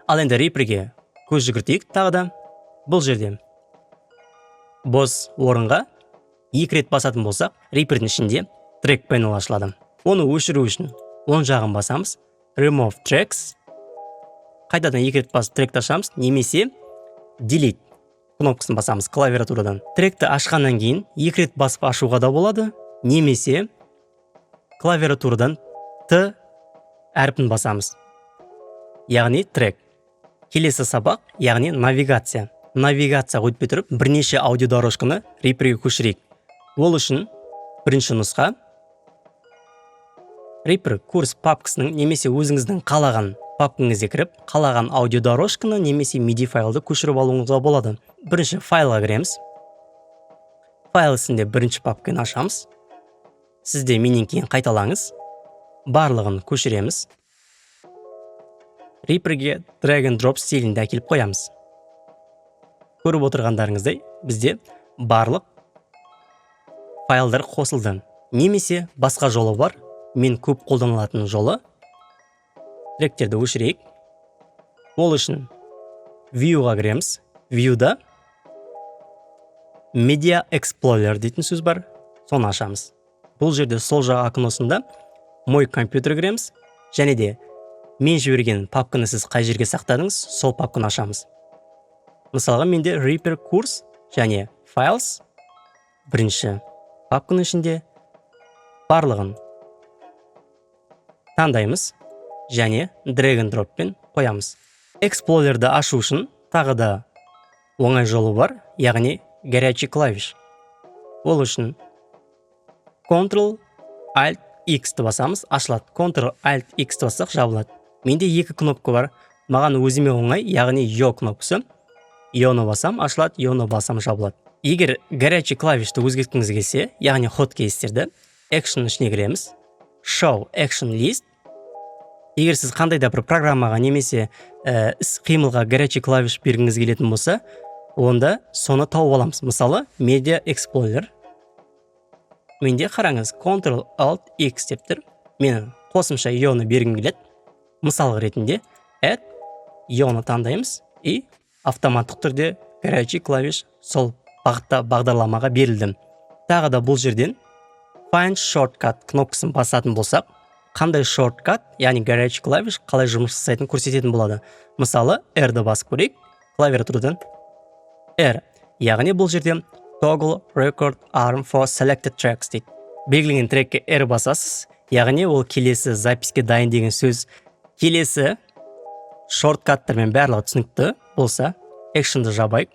Ал енді Reaper'ге көз жүгіртейік тағы да. Бұл жерде бос орынға 2 рет басатын болсақ, Reaper'дің ішінде Track Panel ашылады. Оны өшіру үшін оң жағын басамыз. Remove Tracks. Қайтадан 2 рет басып тректі ашамыз, немесе Delete кнопкасын басамыз клавиатурадан. Тректі ашқаннан кейін 2 рет басып ашуға да болады, немесе клавиатурадан Т әрпін басамыз. Яғни трек. Келесі сабақ, яғни навигация. Навигацияға өтпей тұрып, бірнеше аудиодорожканы Reaper'ге көшірейік. Ол үшін бірінші нұсқа Reaper курс папкасының немесе өзіңіздің қалаған папкаңызға кіріп, қалаған аудиодорожканы немесе MIDI файлды көшіріп алуыңызға болады. Бірінші файлға кіреміз. Файл ісінде бірінші папканы ашамыз. Сізде менен кейін қайталаңыз. Барлығын көшіреміз. Reaper'ге drag and drop стилінде әкеліп қоямыз. Көріп отырғандарыңыздай, бізде барлық файлдар қосылды. Немесе басқа жолы бар. Мен көп қолданылатын жолы тректерді өшірейік. Ол үшін View-ға кіреміз. View-да Media Explorer дейтін сөз бар. Соны ашамыз. Бұл жерде сол жақ окносында мой компьютер кіреміз. Және де мен жіберген папканы сіз қай жерге сақтадыңыз, сол папканы ашамыз. Мысалға менде Reaper курс және Files бірінші папканың ішінде барлығын таңдаймыз және drag and drop пен қоямыз. Explorer'ды ашу үшін тағы да оңай жолы бар, яғни горячий клавиш. Ол үшін Ctrl-Alt-X-ті басамыз, ашылады. Ctrl-Alt-X-ті бассақ, жабылады. Менде 2 кнопка бар. Маған өзіме оңай, яғни Yo кнопкасы. Yo-ны басам, ашылады, Yo-ны басам, жабылады. Егер горячий клавишті өзгерткіңіз келсе, яғни хоткейстерді, Action ішіне кіреміз. Show Action List. Егер сіз қандай да бір программаға немесе іс қимылға горячий клавиш бергіңіз келетін болса, онда соны тауып аламыз. Мысалы, Media Explorer. Менде қараңыз, Ctrl-Alt-X деп тұр. Мен қосымша Yo-ны бергім келеді. Мысал ретінде Add Yo-ны таңдаймыз и автоматтық түрде горячий клавиш сол бағытта бағдарламаға берілді. Тағы да бұл жерден Find Shortcut кнопкасын басатын болсақ, қандай shortcut, яғни горячий клавиш қалай жұмыс жасайтынын көрсететін болады. Мысалы, R-ді басып көрейік. Клавиатурадан R. Яғни бұл жерде Toggle Record Arm for Selected Tracks дейді. Белгіленген трекке R басасыз, яғни ол келесі записке дайын деген сөз. Келесі шорткаттармен барлығы түсінікті болса, Action'ды жабайық.